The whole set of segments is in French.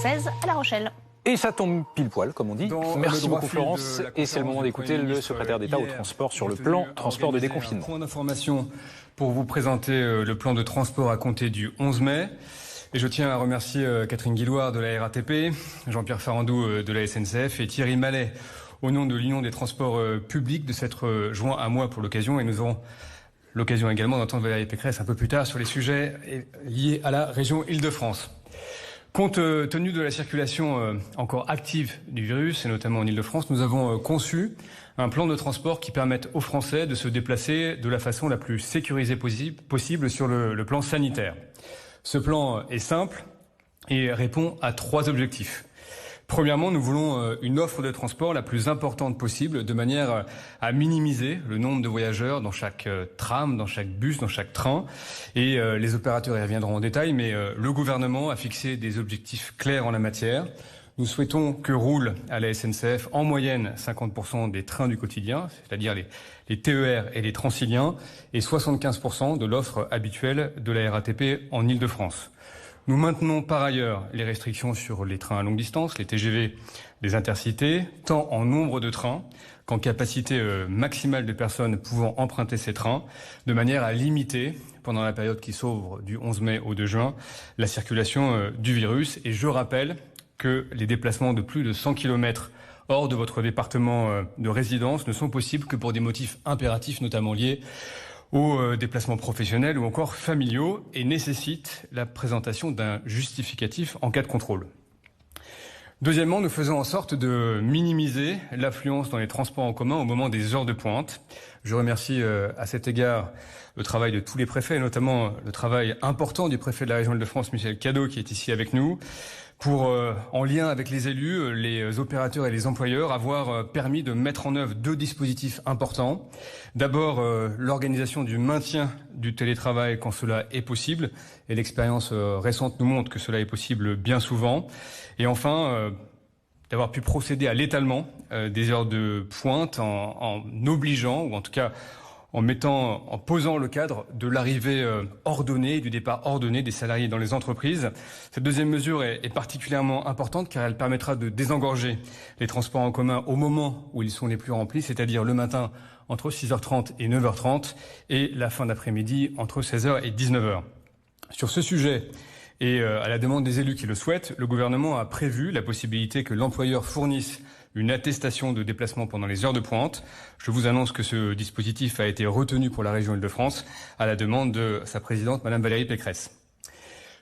16 à La Rochelle. Et ça tombe pile poil, comme on dit. Merci beaucoup Florence. Et c'est le moment d'écouter le secrétaire d'État au transport sur le plan transport de déconfinement. Point d'information pour vous présenter le plan de transport à compter du 11 mai. Et je tiens à remercier Catherine Guillouard de la RATP, Jean-Pierre Farandou de la SNCF et Thierry Mallet au nom de l'Union des transports publics de s'être joints à moi pour l'occasion. Et nous aurons l'occasion également d'entendre Valérie Pécresse un peu plus tard sur les sujets liés à la région Île-de-France. Compte tenu de la circulation encore active du virus, et notamment en Île-de-France, nous avons conçu un plan de transport qui permette aux Français de se déplacer de la façon la plus sécurisée possible sur le plan sanitaire. Ce plan est simple et répond à 3 objectifs. Premièrement, nous voulons une offre de transport la plus importante possible, de manière à minimiser le nombre de voyageurs dans chaque tram, dans chaque bus, dans chaque train. Et les opérateurs y reviendront en détail, mais le gouvernement a fixé des objectifs clairs en la matière. Nous souhaitons que roulent à la SNCF en moyenne 50% des trains du quotidien, c'est-à-dire les TER et les Transiliens, et 75% de l'offre habituelle de la RATP en Île-de-France. Nous maintenons par ailleurs les restrictions sur les trains à longue distance, les TGV, les intercités, tant en nombre de trains qu'en capacité maximale de personnes pouvant emprunter ces trains, de manière à limiter, pendant la période qui s'ouvre du 11 mai au 2 juin, la circulation du virus. Et je rappelle que les déplacements de plus de 100 km hors de votre département de résidence ne sont possibles que pour des motifs impératifs, notamment liés aux déplacements professionnels ou encore familiaux, et nécessitent la présentation d'un justificatif en cas de contrôle. Deuxièmement, nous faisons en sorte de minimiser l'affluence dans les transports en commun au moment des heures de pointe. Je remercie à cet égard le travail de tous les préfets, et notamment le travail important du préfet de la région Île-de-France, Michel Cadot, qui est ici avec nous, pour, en lien avec les élus, les opérateurs et les employeurs, avoir permis de mettre en œuvre 2 dispositifs importants. D'abord, l'organisation du maintien du télétravail quand cela est possible, et l'expérience récente nous montre que cela est possible bien souvent. Et enfin, d'avoir pu procéder à l'étalement des heures de pointe en obligeant, ou en tout cas en posant le cadre de l'arrivée ordonnée, du départ ordonné des salariés dans les entreprises. Cette deuxième mesure est particulièrement importante car elle permettra de désengorger les transports en commun au moment où ils sont les plus remplis, c'est-à-dire le matin entre 6h30 et 9h30 et la fin d'après-midi entre 16h et 19h. Sur ce sujet, et à la demande des élus qui le souhaitent, le gouvernement a prévu la possibilité que l'employeur fournisse une attestation de déplacement pendant les heures de pointe. Je vous annonce que ce dispositif a été retenu pour la région Île-de-France à la demande de sa présidente, Madame Valérie Pécresse.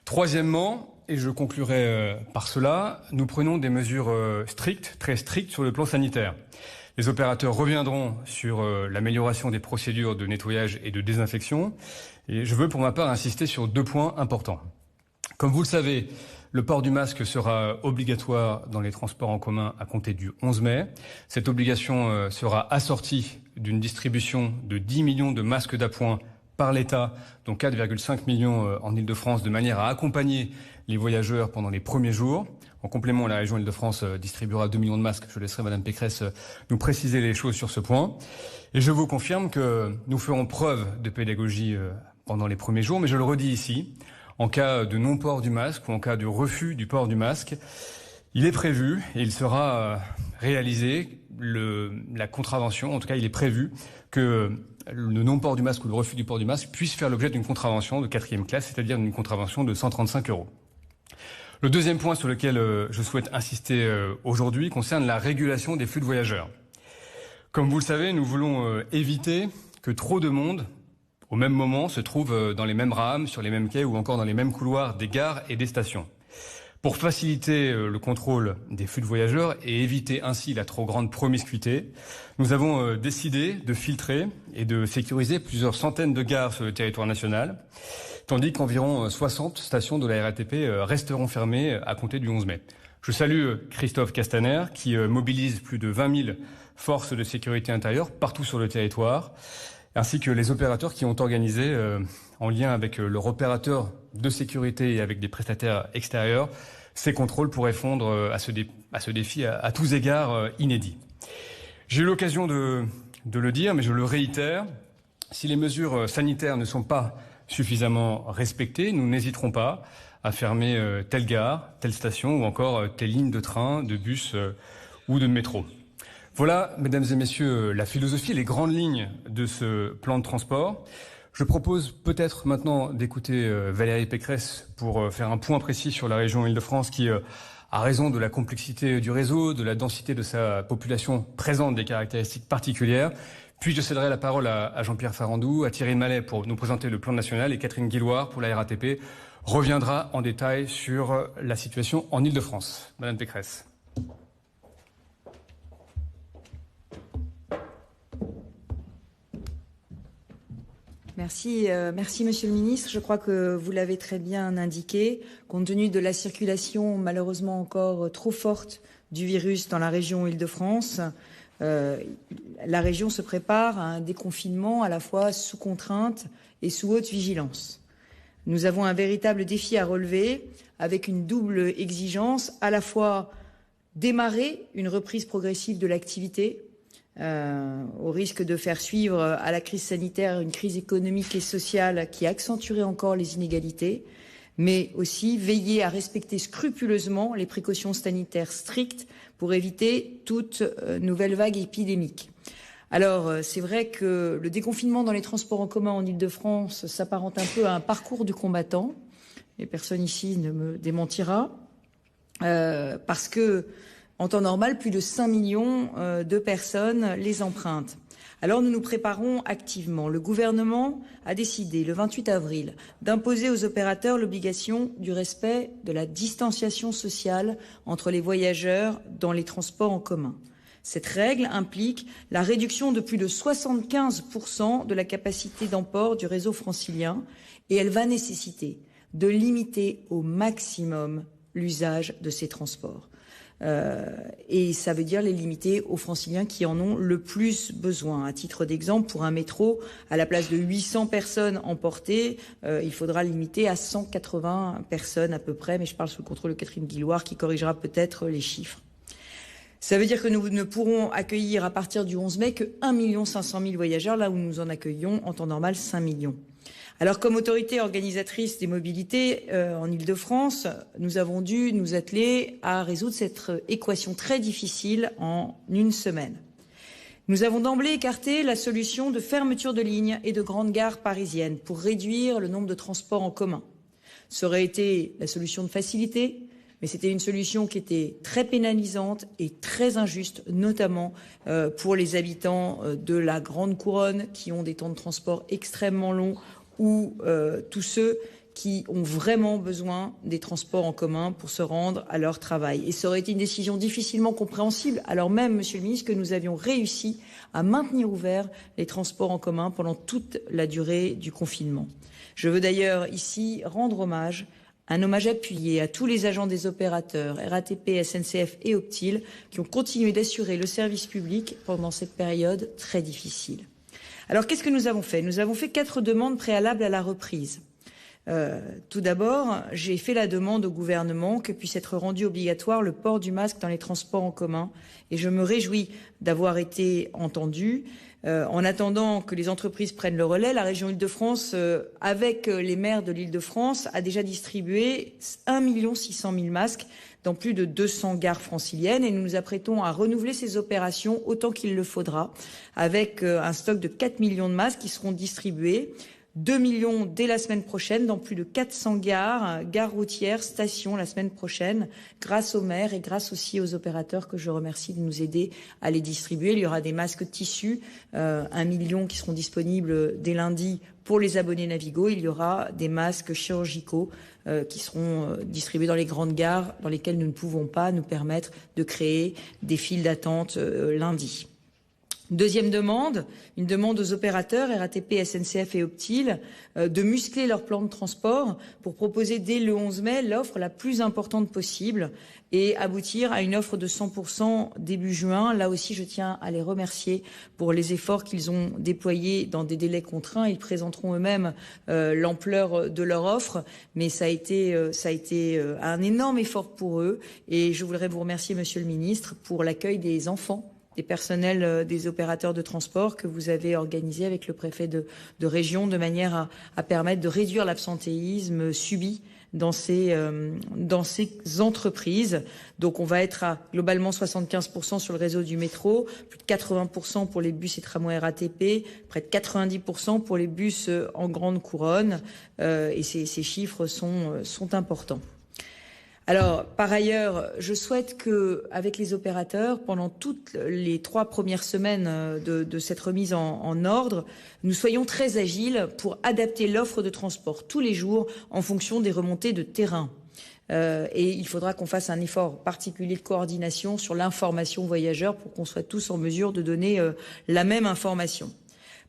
Troisièmement, et je conclurai par cela, nous prenons des mesures strictes, très strictes sur le plan sanitaire. Les opérateurs reviendront sur l'amélioration des procédures de nettoyage et de désinfection. Et je veux pour ma part insister sur 2 points importants. Comme vous le savez, le port du masque sera obligatoire dans les transports en commun à compter du 11 mai. Cette obligation sera assortie d'une distribution de 10 millions de masques d'appoint par l'État, dont 4,5 millions en Île-de-France, de manière à accompagner les voyageurs pendant les premiers jours. En complément, la région Île-de-France distribuera 2 millions de masques. Je laisserai Madame Pécresse nous préciser les choses sur ce point. Et je vous confirme que nous ferons preuve de pédagogie pendant les premiers jours, mais je le redis ici, en cas de non-port du masque ou en cas de refus du port du masque, il est prévu et il sera réalisé la contravention. En tout cas, il est prévu que le non-port du masque ou le refus du port du masque puisse faire l'objet d'une contravention de 4e classe, c'est-à-dire d'une contravention de 135 €. Le deuxième point sur lequel je souhaite insister aujourd'hui concerne la régulation des flux de voyageurs. Comme vous le savez, nous voulons éviter que trop de monde au même moment, se trouvent dans les mêmes rames, sur les mêmes quais ou encore dans les mêmes couloirs des gares et des stations. Pour faciliter le contrôle des flux de voyageurs et éviter ainsi la trop grande promiscuité, nous avons décidé de filtrer et de sécuriser plusieurs centaines de gares sur le territoire national, tandis qu'environ 60 stations de la RATP resteront fermées à compter du 11 mai. Je salue Christophe Castaner qui mobilise plus de 20 000 forces de sécurité intérieure partout sur le territoire, ainsi que les opérateurs qui ont organisé, en lien avec leur opérateur de sécurité et avec des prestataires extérieurs, ces contrôles pour répondre à ce défi à tous égards inédit. J'ai eu l'occasion de le dire, mais je le réitère, si les mesures sanitaires ne sont pas suffisamment respectées, nous n'hésiterons pas à fermer telle gare, telle station ou encore telle ligne de train, de bus ou de métro. Voilà, mesdames et messieurs, la philosophie, les grandes lignes de ce plan de transport. Je propose peut-être maintenant d'écouter Valérie Pécresse pour faire un point précis sur la région Île-de-France qui, à raison de la complexité du réseau, de la densité de sa population, présente des caractéristiques particulières. Puis je céderai la parole à Jean-Pierre Farandou, à Thierry Mallet pour nous présenter le plan national et Catherine Guillouard pour la RATP reviendra en détail sur la situation en Île-de-France. Madame Pécresse. Merci, Monsieur le Ministre. Je crois que vous l'avez très bien indiqué. Compte tenu de la circulation malheureusement encore trop forte du virus dans la région Île-de-France, la région se prépare à un déconfinement à la fois sous contrainte et sous haute vigilance. Nous avons un véritable défi à relever avec une double exigence, à la fois démarrer une reprise progressive de l'activité, au risque de faire suivre à la crise sanitaire une crise économique et sociale qui accentuerait encore les inégalités, mais aussi veiller à respecter scrupuleusement les précautions sanitaires strictes pour éviter toute nouvelle vague épidémique. Alors, c'est vrai que le déconfinement dans les transports en commun en Île-de-France s'apparente un peu à un parcours du combattant, et personne ici ne me démentira, parce que en temps normal, plus de 5 millions de personnes les empruntent. Alors nous nous préparons activement. Le gouvernement a décidé le 28 avril d'imposer aux opérateurs l'obligation du respect de la distanciation sociale entre les voyageurs dans les transports en commun. Cette règle implique la réduction de plus de 75% de la capacité d'emport du réseau francilien et elle va nécessiter de limiter au maximum l'usage de ces transports. Et ça veut dire les limiter aux franciliens qui en ont le plus besoin. À titre d'exemple, pour un métro, à la place de 800 personnes emportées, il faudra limiter à 180 personnes à peu près, mais je parle sous le contrôle de Catherine Guillouard qui corrigera peut-être les chiffres. Ça veut dire que nous ne pourrons accueillir à partir du 11 mai que 1 500 000 voyageurs, là où nous en accueillons en temps normal 5 millions. Alors, comme autorité organisatrice des mobilités en Île-de-France, nous avons dû nous atteler à résoudre cette équation très difficile en une semaine. Nous avons d'emblée écarté la solution de fermeture de lignes et de grandes gares parisiennes pour réduire le nombre de transports en commun. Ça aurait été la solution de facilité, mais c'était une solution qui était très pénalisante et très injuste, notamment pour les habitants de la Grande Couronne qui ont des temps de transport extrêmement longs ou tous ceux qui ont vraiment besoin des transports en commun pour se rendre à leur travail. Et ça aurait été une décision difficilement compréhensible, alors même, Monsieur le Ministre, que nous avions réussi à maintenir ouverts les transports en commun pendant toute la durée du confinement. Je veux d'ailleurs ici rendre un hommage appuyé à tous les agents des opérateurs, RATP, SNCF et Optile, qui ont continué d'assurer le service public pendant cette période très difficile. Alors, qu'est-ce que nous avons fait? Nous avons fait 4 demandes préalables à la reprise. Tout d'abord, j'ai fait la demande au gouvernement que puisse être rendu obligatoire le port du masque dans les transports en commun. Et je me réjouis d'avoir été entendue. En attendant que les entreprises prennent le relais, la région Île-de-France, avec les maires de l'Île-de-France, a déjà distribué 1 600 000 masques dans plus de 200 gares franciliennes et nous nous apprêtons à renouveler ces opérations autant qu'il le faudra avec un stock de 4 millions de masques qui seront distribués. 2 millions dès la semaine prochaine dans plus de 400 gares routières, stations la semaine prochaine, grâce aux maires et grâce aussi aux opérateurs que je remercie de nous aider à les distribuer. Il y aura des masques tissus, 1 million qui seront disponibles dès lundi pour les abonnés Navigo. Il y aura des masques chirurgicaux qui seront distribués dans les grandes gares dans lesquelles nous ne pouvons pas nous permettre de créer des files d'attente lundi. Deuxième demande, une demande aux opérateurs RATP, SNCF et Optile de muscler leur plan de transport pour proposer dès le 11 mai l'offre la plus importante possible et aboutir à une offre de 100% début juin. Là aussi, je tiens à les remercier pour les efforts qu'ils ont déployés dans des délais contraints. Ils présenteront eux-mêmes l'ampleur de leur offre, mais ça a été un énorme effort pour eux. Et je voudrais vous remercier, Monsieur le Ministre, pour l'accueil des enfants, des personnels des opérateurs de transport que vous avez organisé avec le préfet de région de manière à permettre de réduire l'absentéisme subi dans ces entreprises. Donc on va être à globalement 75% sur le réseau du métro, plus de 80% pour les bus et tramways RATP, près de 90% pour les bus en grande couronne. Et ces chiffres sont importants. Alors, par ailleurs, je souhaite que, avec les opérateurs, pendant toutes les 3 premières semaines de cette remise en ordre, nous soyons très agiles pour adapter l'offre de transport tous les jours en fonction des remontées de terrain. Et il faudra qu'on fasse un effort particulier de coordination sur l'information aux voyageurs pour qu'on soit tous en mesure de donner la même information.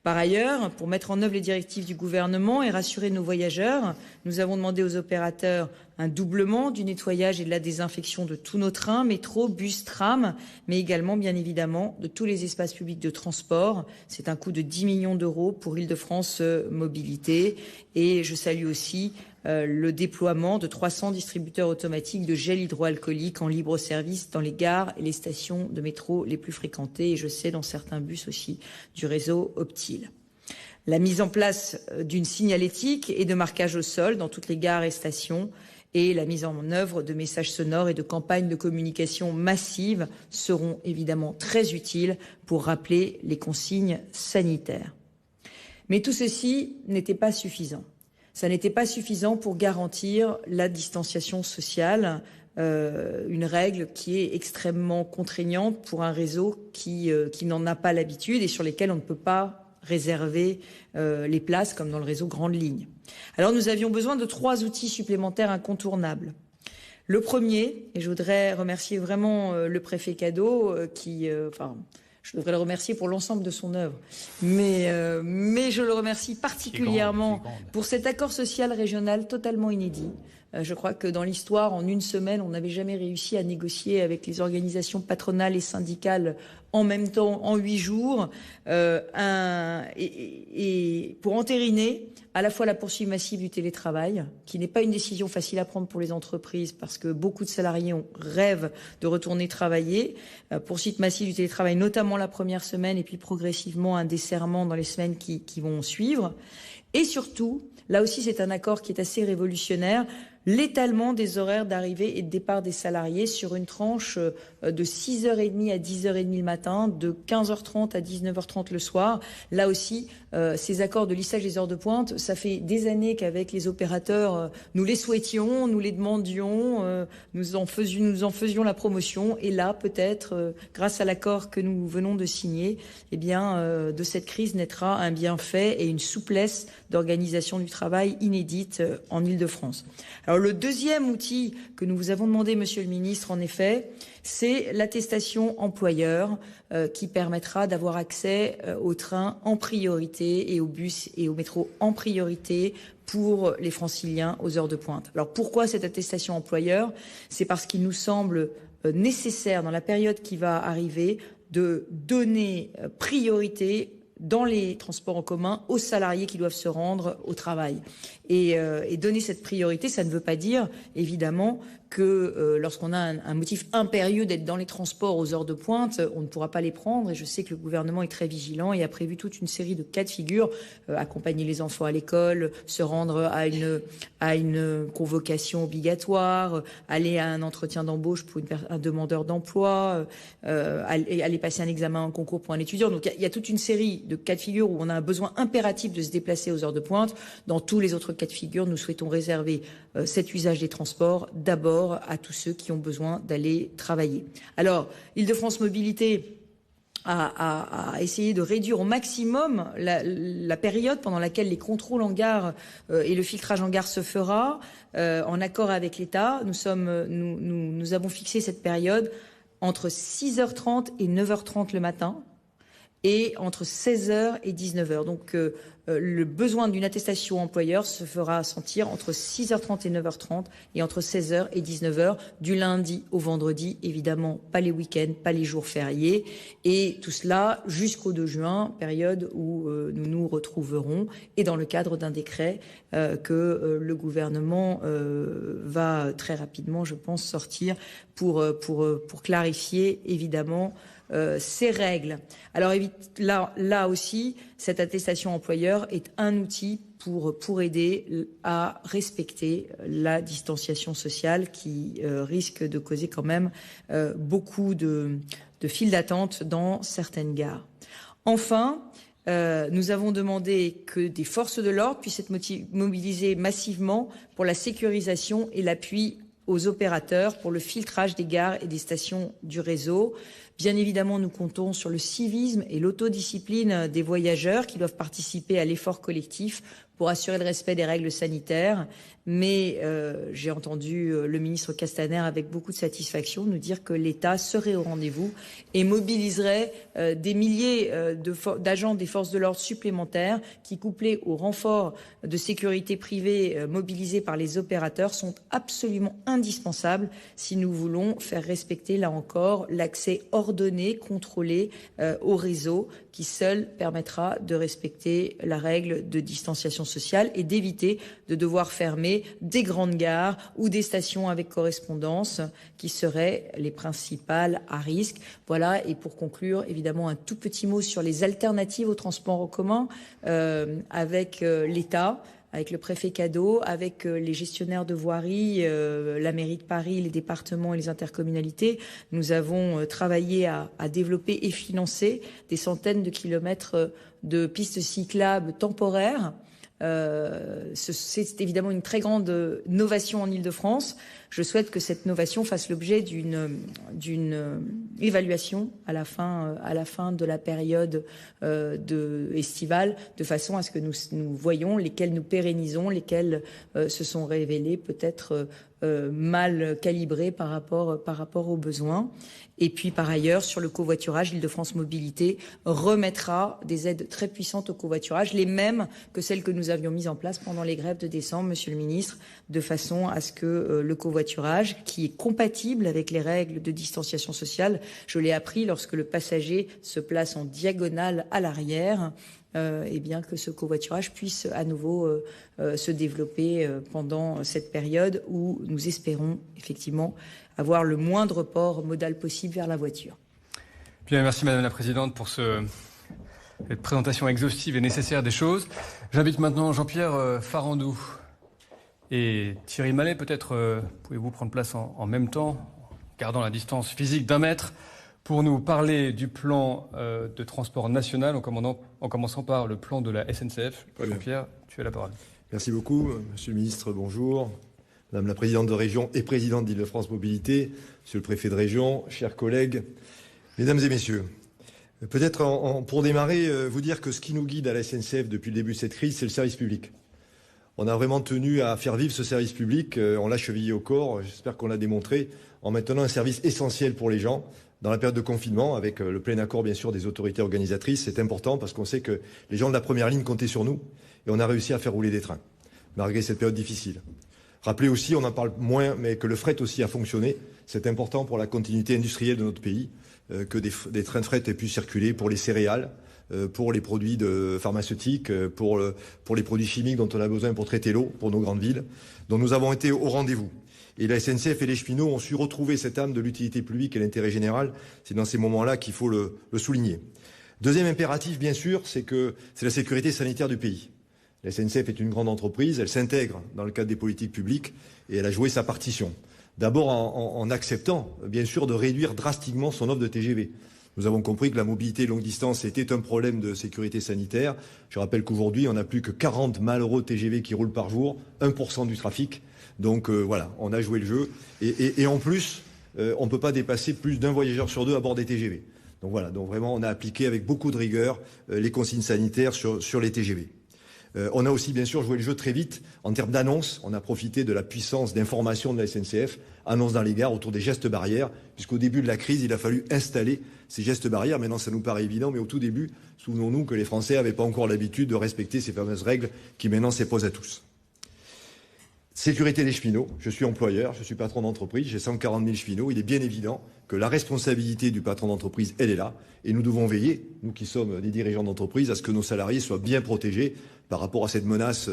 Par ailleurs, pour mettre en œuvre les directives du gouvernement et rassurer nos voyageurs, nous avons demandé aux opérateurs un doublement du nettoyage et de la désinfection de tous nos trains, métro, bus, tram, mais également, bien évidemment, de tous les espaces publics de transport. C'est un coût de 10 millions d'euros pour Île-de-France Mobilité. Et je salue aussi le déploiement de 300 distributeurs automatiques de gel hydroalcoolique en libre service dans les gares et les stations de métro les plus fréquentées. Et je sais, dans certains bus aussi, du réseau Optile. La mise en place d'une signalétique et de marquage au sol dans toutes les gares et stations et la mise en œuvre de messages sonores et de campagnes de communication massives seront évidemment très utiles pour rappeler les consignes sanitaires. Mais tout ceci n'était pas suffisant. Ça n'était pas suffisant pour garantir la distanciation sociale, une règle qui est extrêmement contraignante pour un réseau qui n'en a pas l'habitude et sur lesquels on ne peut pas réserver les places comme dans le réseau Grande Ligne. Alors nous avions besoin de 3 outils supplémentaires incontournables. Le premier, et je voudrais remercier vraiment le préfet Cadot je devrais le remercier pour l'ensemble de son œuvre, mais je le remercie particulièrement pour cet accord social régional totalement inédit. Je crois que dans l'histoire, en une semaine, on n'avait jamais réussi à négocier avec les organisations patronales et syndicales en même temps, en 8 jours, et pour entériner à la fois la poursuite massive du télétravail, qui n'est pas une décision facile à prendre pour les entreprises parce que beaucoup de salariés rêvent de retourner travailler, poursuite massive du télétravail, notamment la première semaine, et puis progressivement un desserrement dans les semaines qui vont suivre. Et surtout, là aussi c'est un accord qui est assez révolutionnaire, l'étalement des horaires d'arrivée et de départ des salariés sur une tranche de 6h30 à 10h30 le matin, de 15h30 à 19h30 le soir. Là aussi, ces accords de lissage des heures de pointe, ça fait des années qu'avec les opérateurs, nous les souhaitions, nous les demandions, nous en faisions la promotion. Et là, peut-être, grâce à l'accord que nous venons de signer, de cette crise naîtra un bienfait et une souplesse d'organisation du travail inédite en Île-de-France. Alors le deuxième outil que nous vous avons demandé, Monsieur le Ministre, en effet, c'est l'attestation employeur qui permettra d'avoir accès aux trains en priorité et aux bus et aux métros en priorité pour les franciliens aux heures de pointe. Alors pourquoi cette attestation employeur? C'est parce qu'il nous semble nécessaire dans la période qui va arriver de donner priorité dans les transports en commun aux salariés qui doivent se rendre au travail. Et donner cette priorité, ça ne veut pas dire, évidemment, que lorsqu'on a un motif impérieux d'être dans les transports aux heures de pointe, on ne pourra pas les prendre. Et je sais que le gouvernement est très vigilant et a prévu toute une série de cas de figure, accompagner les enfants à l'école, se rendre à une convocation obligatoire, aller à un entretien d'embauche pour un demandeur d'emploi, aller passer un examen en concours pour un étudiant. Donc il y a toute une série de cas de figure où on a un besoin impératif de se déplacer aux heures de pointe. Dans tous les autres cas de figure, nous souhaitons réserver cet usage des transports d'abord à tous ceux qui ont besoin d'aller travailler. Alors, Île-de-France Mobilité a essayé de réduire au maximum la période pendant laquelle les contrôles en gare et le filtrage en gare se fera, en accord avec l'État. Nous avons fixé cette période entre 6h30 et 9h30 le matin et entre 16h et 19h. Donc, le besoin d'une attestation employeur se fera sentir entre 6h30 et 9h30 et entre 16h et 19h du lundi au vendredi, évidemment pas les week-ends, pas les jours fériés, et tout cela jusqu'au 2 juin, période où nous nous retrouverons, et dans le cadre d'un décret que le gouvernement va très rapidement, je pense, sortir pour clarifier évidemment ces règles. Alors là aussi, cette attestation employeur est un outil pour aider à respecter la distanciation sociale qui risque de causer quand même beaucoup de files d'attente dans certaines gares. Enfin, nous avons demandé que des forces de l'ordre puissent être mobilisées massivement pour la sécurisation et l'appui aux opérateurs pour le filtrage des gares et des stations du réseau. Bien évidemment, nous comptons sur le civisme et l'autodiscipline des voyageurs qui doivent participer à l'effort collectif pour assurer le respect des règles sanitaires. Mais j'ai entendu le ministre Castaner avec beaucoup de satisfaction nous dire que l'État serait au rendez-vous et mobiliserait des milliers d'agents des forces de l'ordre supplémentaires qui, couplés au renfort de sécurité privée mobilisés par les opérateurs, sont absolument indispensables si nous voulons faire respecter, là encore, l'accès ordonné, contrôlé au réseau qui seul permettra de respecter la règle de distanciation sociale et d'éviter de devoir fermer des grandes gares ou des stations avec correspondance qui seraient les principales à risque. Voilà, et pour conclure, évidemment, un tout petit mot sur les alternatives au transport en commun avec l'État, avec le préfet cadeau, avec les gestionnaires de voirie, la mairie de Paris, les départements et les intercommunalités. Nous avons travaillé à développer et financer des centaines de kilomètres de pistes cyclables temporaires. C'est évidemment une très grande novation en Île-de-France. Je souhaite que cette novation fasse l'objet d'une évaluation à la fin de la période estivale, de façon à ce que nous voyons lesquels nous pérennisons, lesquels se sont révélés peut-être mal calibrés par rapport aux besoins. Et puis par ailleurs, sur le covoiturage, Île-de-France Mobilité remettra des aides très puissantes au covoiturage, les mêmes que celles que nous avions mises en place pendant les grèves de décembre, Monsieur le Ministre, de façon à ce que le covoiturage, qui est compatible avec les règles de distanciation sociale, je l'ai appris lorsque le passager se place en diagonale à l'arrière, et bien que ce covoiturage puisse à nouveau se développer pendant cette période où nous espérons effectivement avoir le moindre report modal possible vers la voiture. Bien, merci Madame la Présidente pour cette présentation exhaustive et nécessaire des choses. J'invite maintenant Jean-Pierre Farandou et Thierry Mallet. Peut-être pouvez-vous prendre place en même temps, gardant la distance physique d'1 mètre, pour nous parler du plan de transport national, en commençant par le plan de la SNCF. Jean-Pierre, tu as la parole. Merci beaucoup. Monsieur le ministre, bonjour. Madame la présidente de région et présidente d'Île-de-France Mobilité, monsieur le préfet de région, chers collègues, mesdames et messieurs. Peut-être pour démarrer, vous dire que ce qui nous guide à la SNCF depuis le début de cette crise, c'est le service public. On a vraiment tenu à faire vivre ce service public, on l'a chevillé au corps, j'espère qu'on l'a démontré, en maintenant un service essentiel pour les gens. Dans la période de confinement, avec le plein accord bien sûr des autorités organisatrices, c'est important parce qu'on sait que les gens de la première ligne comptaient sur nous et on a réussi à faire rouler des trains, malgré cette période difficile. Rappelez aussi, on en parle moins, mais que le fret aussi a fonctionné. C'est important pour la continuité industrielle de notre pays, que des trains de fret aient pu circuler pour les céréales, pour les produits pharmaceutiques, pour les produits chimiques dont on a besoin pour traiter l'eau, pour nos grandes villes, dont nous avons été au rendez-vous. Et la SNCF et les cheminots ont su retrouver cette âme de l'utilité publique et l'intérêt général. C'est dans ces moments-là qu'il faut le souligner. Deuxième impératif, bien sûr, c'est la sécurité sanitaire du pays. La SNCF est une grande entreprise, elle s'intègre dans le cadre des politiques publiques et elle a joué sa partition. D'abord en acceptant, bien sûr, de réduire drastiquement son offre de TGV. Nous avons compris que la mobilité longue distance était un problème de sécurité sanitaire. Je rappelle qu'aujourd'hui, on n'a plus que 40 malheureux TGV qui roulent par jour, 1% du trafic. Donc voilà, on a joué le jeu. Et en plus, on ne peut pas dépasser plus d'1 voyageur sur 2 à bord des TGV. Donc voilà, donc vraiment, on a appliqué avec beaucoup de rigueur les consignes sanitaires sur les TGV. On a aussi bien sûr joué le jeu très vite en termes d'annonces. On a profité de la puissance d'information de la SNCF, annonce dans les gares autour des gestes barrières, puisqu'au début de la crise, il a fallu installer ces gestes barrières. Maintenant, ça nous paraît évident, mais au tout début, souvenons-nous que les Français n'avaient pas encore l'habitude de respecter ces fameuses règles qui maintenant s'imposent à tous. Sécurité des cheminots. Je suis employeur, je suis patron d'entreprise, j'ai 140 000 cheminots. Il est bien évident que la responsabilité du patron d'entreprise, elle est là. Et nous devons veiller, nous qui sommes des dirigeants d'entreprise, à ce que nos salariés soient bien protégés par rapport à cette menace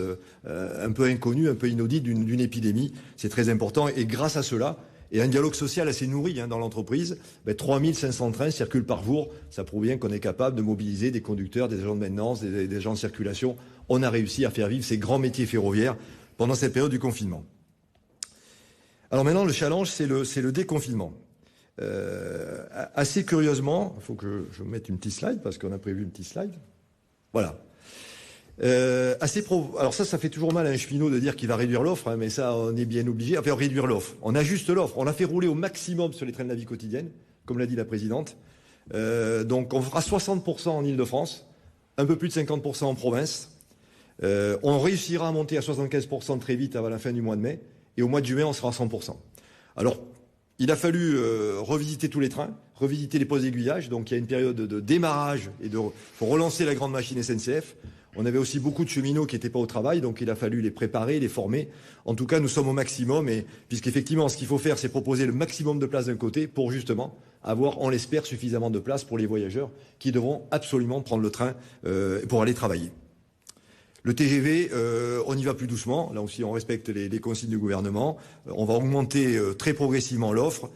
un peu inconnue, un peu inaudite d'une épidémie. C'est très important. Et grâce à cela, et un dialogue social assez nourri dans l'entreprise. 3500 trains circulent par jour. Ça prouve bien qu'on est capable de mobiliser des conducteurs, des agents de maintenance, des agents de circulation. On a réussi à faire vivre ces grands métiers ferroviaires pendant cette période du confinement. Alors maintenant, le challenge, c'est le déconfinement. Assez curieusement, il faut que je mette une petite slide, parce qu'on a prévu une petite slide. Voilà. Alors ça fait toujours mal à un cheminot de dire qu'il va réduire l'offre, mais ça, on est bien obligé. Enfin, réduire l'offre. On ajuste l'offre. On la fait rouler au maximum sur les trains de la vie quotidienne, comme l'a dit la présidente. Donc, on fera 60% en Ile-de-France, un peu plus de 50% en province. On réussira à monter à 75% très vite avant la fin du mois de mai. Et au mois de juin, on sera à 100%. Alors, il a fallu revisiter tous les trains, revisiter les postes d'aiguillage. Donc, il y a une période de démarrage et pour relancer la grande machine SNCF. On avait aussi beaucoup de cheminots qui n'étaient pas au travail, donc il a fallu les préparer, les former. En tout cas, nous sommes au maximum, puisqu'effectivement, ce qu'il faut faire, c'est proposer le maximum de places d'un côté pour justement avoir, on l'espère, suffisamment de places pour les voyageurs qui devront absolument prendre le train pour aller travailler. Le TGV, on y va plus doucement. Là aussi, on respecte les consignes du gouvernement. On va augmenter très progressivement l'offre.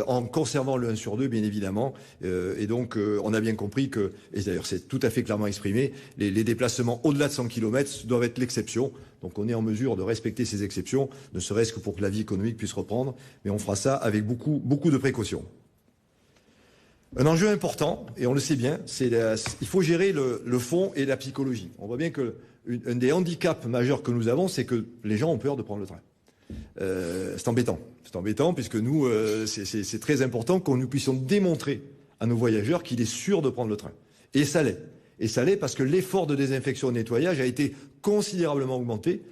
En conservant le 1 sur 2, bien évidemment. Et donc, on a bien compris que, et d'ailleurs c'est tout à fait clairement exprimé, les déplacements au-delà de 100 km doivent être l'exception. Donc on est en mesure de respecter ces exceptions, ne serait-ce que pour que la vie économique puisse reprendre. Mais on fera ça avec beaucoup de précautions. Un enjeu important, et on le sait bien, il faut gérer le fond et la psychologie. On voit bien que un des handicaps majeurs que nous avons, c'est que les gens ont peur de prendre le train. C'est embêtant. C'est embêtant puisque nous, c'est très important que nous puissions démontrer à nos voyageurs qu'il est sûr de prendre le train. Et ça l'est. Et ça l'est parce que l'effort de désinfection et de nettoyage a été considérablement augmenté.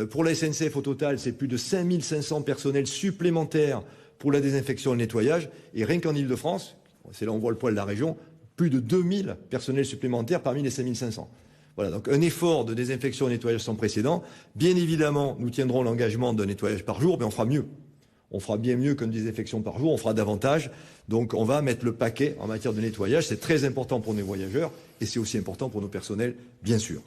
Pour la SNCF, au total, c'est plus de 5500 personnels supplémentaires pour la désinfection et le nettoyage. Et rien qu'en Ile-de-France, c'est là où on voit le poids de la région, plus de 2000 personnels supplémentaires parmi les 5500. Voilà, donc un effort de désinfection et nettoyage sans précédent. Bien évidemment, nous tiendrons l'engagement d'un nettoyage par jour, mais on fera mieux. On fera bien mieux qu'une désinfection par jour, on fera davantage. Donc on va mettre le paquet en matière de nettoyage. C'est très important pour nos voyageurs et c'est aussi important pour nos personnels, bien sûr.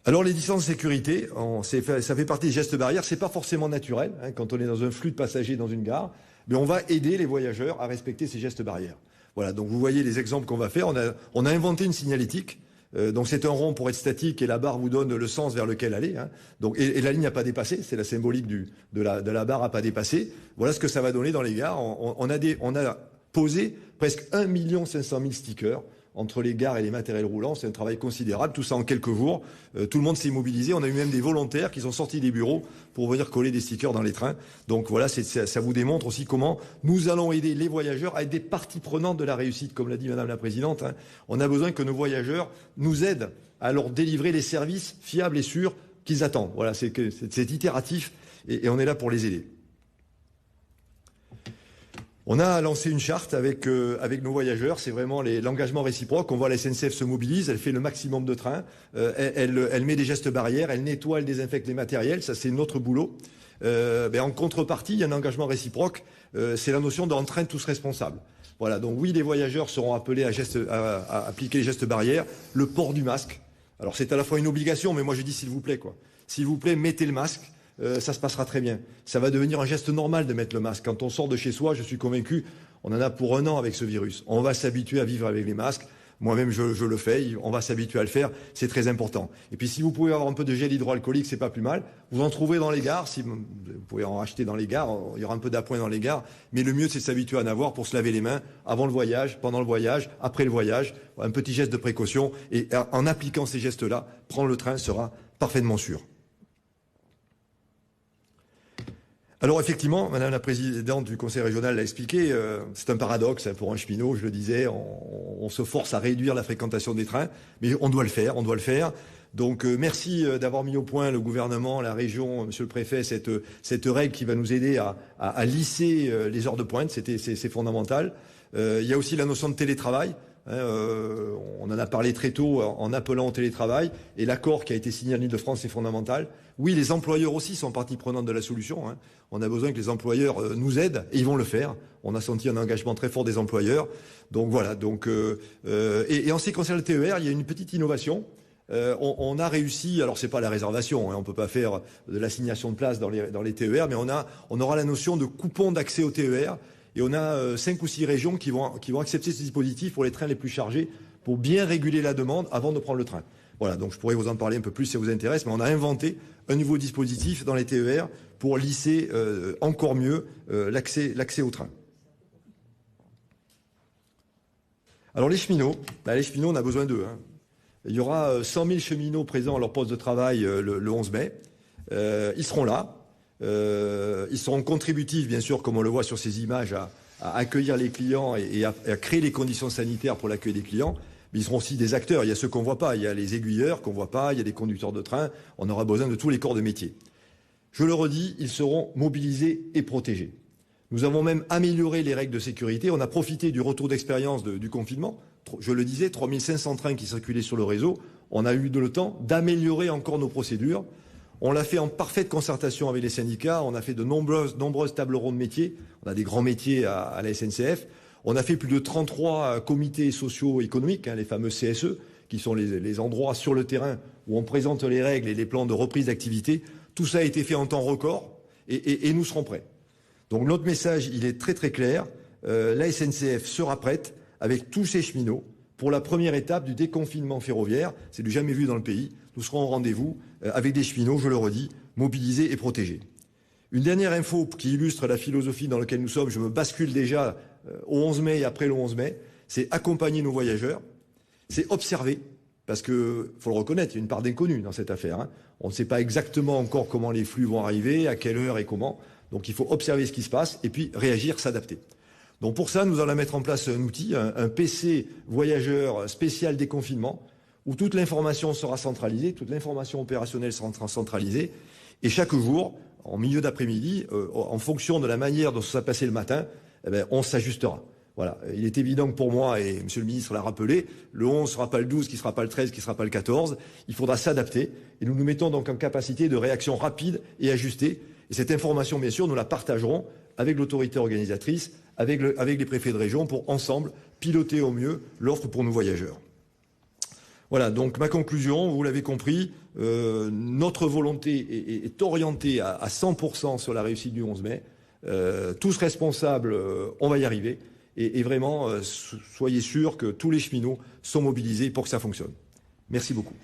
Alors les distances de sécurité, ça fait partie des gestes barrières. C'est pas forcément naturel quand on est dans un flux de passagers dans une gare, mais on va aider les voyageurs à respecter ces gestes barrières. Voilà, donc vous voyez les exemples qu'on va faire. On a inventé une signalétique. Donc c'est un rond pour être statique et la barre vous donne le sens vers lequel aller. Donc, et la ligne n'a pas dépassé, c'est la symbolique de la barre n'a pas dépassé. Voilà ce que ça va donner dans les gares. On a posé presque 1 500 000 stickers entre les gares et les matériels roulants. C'est un travail considérable, tout ça en quelques jours. Tout le monde s'est mobilisé. On a eu même des volontaires qui sont sortis des bureaux pour venir coller des stickers dans les trains. Donc voilà, ça vous démontre aussi comment nous allons aider les voyageurs à être des parties prenantes de la réussite, comme l'a dit Madame la Présidente. On a besoin que nos voyageurs nous aident à leur délivrer les services fiables et sûrs qu'ils attendent. Voilà, c'est itératif et on est là pour les aider. On a lancé une charte avec nos voyageurs, c'est vraiment l'engagement réciproque. On voit la SNCF se mobilise, elle fait le maximum de trains, elle met des gestes barrières, elle nettoie, elle désinfecte les matériels, ça c'est notre boulot. En contrepartie, il y a un engagement réciproque, c'est la notion d'en train tous responsables. Voilà, donc oui, les voyageurs seront appelés à appliquer les gestes barrières, le port du masque. Alors c'est à la fois une obligation, mais moi je dis s'il vous plaît quoi. S'il vous plaît, mettez le masque. Ça se passera très bien. Ça va devenir un geste normal de mettre le masque. Quand on sort de chez soi, je suis convaincu, on en a pour 1 an avec ce virus. On va s'habituer à vivre avec les masques. Moi-même, je le fais. On va s'habituer à le faire. C'est très important. Et puis, si vous pouvez avoir un peu de gel hydroalcoolique, c'est pas plus mal. Vous en trouverez dans les gares. Si vous pouvez en acheter dans les gares, il y aura un peu d'appoint dans les gares. Mais le mieux, c'est de s'habituer à en avoir pour se laver les mains avant le voyage, pendant le voyage, après le voyage. Un petit geste de précaution. Et en appliquant ces gestes-là, prendre le train sera parfaitement sûr. Alors effectivement, Madame la Présidente du Conseil régional l'a expliqué, c'est un paradoxe pour un cheminot, je le disais, on se force à réduire la fréquentation des trains, mais on doit le faire. Donc merci d'avoir mis au point le gouvernement, la région, Monsieur le Préfet, cette règle qui va nous aider à lisser les heures de pointe, c'est fondamental. Il y a aussi la notion de télétravail. On en a parlé très tôt en appelant au télétravail et l'accord qui a été signé en Ile-de-France est fondamental. Oui, les employeurs aussi sont partie prenante de la solution. On a besoin que les employeurs nous aident et ils vont le faire. On a senti un engagement très fort des employeurs. Donc voilà. Et en ce qui concerne le TER, il y a une petite innovation. on a réussi, alors c'est pas la réservation, hein, on peut pas faire de l'assignation de place dans les TER, mais on aura la notion de coupon d'accès au TER, et on a 5 ou 6 régions qui vont accepter ce dispositif pour les trains les plus chargés, pour bien réguler la demande avant de prendre le train. Voilà, donc je pourrais vous en parler un peu plus si ça vous intéresse, mais on a inventé un nouveau dispositif dans les TER pour lisser encore mieux l'accès au train. Alors les cheminots, on a besoin d'eux. Hein. Il y aura 100 000 cheminots présents à leur poste de travail le 11 mai. Ils seront là. Ils seront contributifs, bien sûr, comme on le voit sur ces images, à accueillir les clients et à créer les conditions sanitaires pour l'accueil des clients. Mais ils seront aussi des acteurs. Il y a ceux qu'on ne voit pas. Il y a les aiguilleurs qu'on ne voit pas. Il y a des conducteurs de train. On aura besoin de tous les corps de métier. Je le redis, ils seront mobilisés et protégés. Nous avons même amélioré les règles de sécurité. On a profité du retour d'expérience du confinement. Je le disais, 3500 trains qui circulaient sur le réseau. On a eu le temps d'améliorer encore nos procédures. On l'a fait en parfaite concertation avec les syndicats. On a fait de nombreuses tables rondes métiers. On a des grands métiers à la SNCF. On a fait plus de 33 comités socio-économiques, hein, les fameux CSE, qui sont les endroits sur le terrain où on présente les règles et les plans de reprise d'activité. Tout ça a été fait en temps record et nous serons prêts. Donc notre message, il est très très clair. La SNCF sera prête avec tous ses cheminots pour la première étape du déconfinement ferroviaire. C'est du jamais vu dans le pays. Nous serons au rendez-vous avec des cheminots, je le redis, mobilisés et protégés. Une dernière info qui illustre la philosophie dans laquelle nous sommes, je me bascule déjà au 11 mai et après le 11 mai, c'est accompagner nos voyageurs, c'est observer, parce que, faut le reconnaître, il y a une part d'inconnu dans cette affaire. Hein. On ne sait pas exactement encore comment les flux vont arriver, à quelle heure et comment. Donc il faut observer ce qui se passe et puis réagir, s'adapter. Donc pour ça, nous allons mettre en place un outil, un PC voyageur spécial déconfinement, où toute l'information sera centralisée, toute l'information opérationnelle sera centralisée, et chaque jour, en milieu d'après-midi, en fonction de la manière dont ça s'est passé le matin, eh bien, on s'ajustera. Voilà. Il est évident que pour moi, et Monsieur le Ministre l'a rappelé, le 11 ne sera pas le 12, qui ne sera pas le 13, qui ne sera pas le 14. Il faudra s'adapter, et nous nous mettons donc en capacité de réaction rapide et ajustée. Et cette information, bien sûr, nous la partagerons avec l'autorité organisatrice, avec les préfets de région, pour ensemble piloter au mieux l'offre pour nos voyageurs. Voilà, donc ma conclusion, vous l'avez compris, notre volonté est orientée à 100% sur la réussite du 11 mai. Tous responsables, on va y arriver. Et vraiment, soyez sûrs que tous les cheminots sont mobilisés pour que ça fonctionne. Merci beaucoup.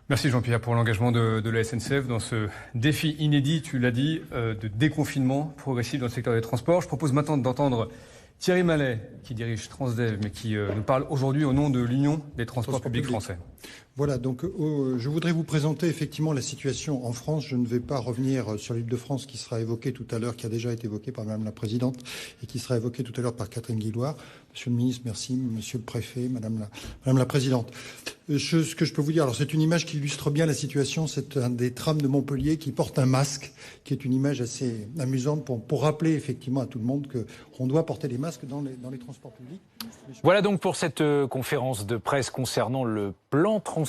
Merci Jean-Pierre pour l'engagement de la SNCF dans ce défi inédit, tu l'as dit, de déconfinement progressif dans le secteur des transports. Je propose maintenant d'entendre Thierry Mallet, qui dirige Transdev, mais qui nous parle aujourd'hui au nom de l'Union des transports publics français. Voilà, donc je voudrais vous présenter effectivement la situation en France. Je ne vais pas revenir sur l'Île-de-France qui sera évoquée tout à l'heure, qui a déjà été évoquée par Madame la Présidente et qui sera évoquée tout à l'heure par Catherine Guillouard. Monsieur le Ministre, merci. Monsieur le Préfet, Madame la Présidente. Ce que je peux vous dire, alors c'est une image qui illustre bien la situation. C'est un des trams de Montpellier qui porte un masque, qui est une image assez amusante pour rappeler effectivement à tout le monde qu'on doit porter des masques dans les transports publics. Voilà donc pour cette conférence de presse concernant le plan transport.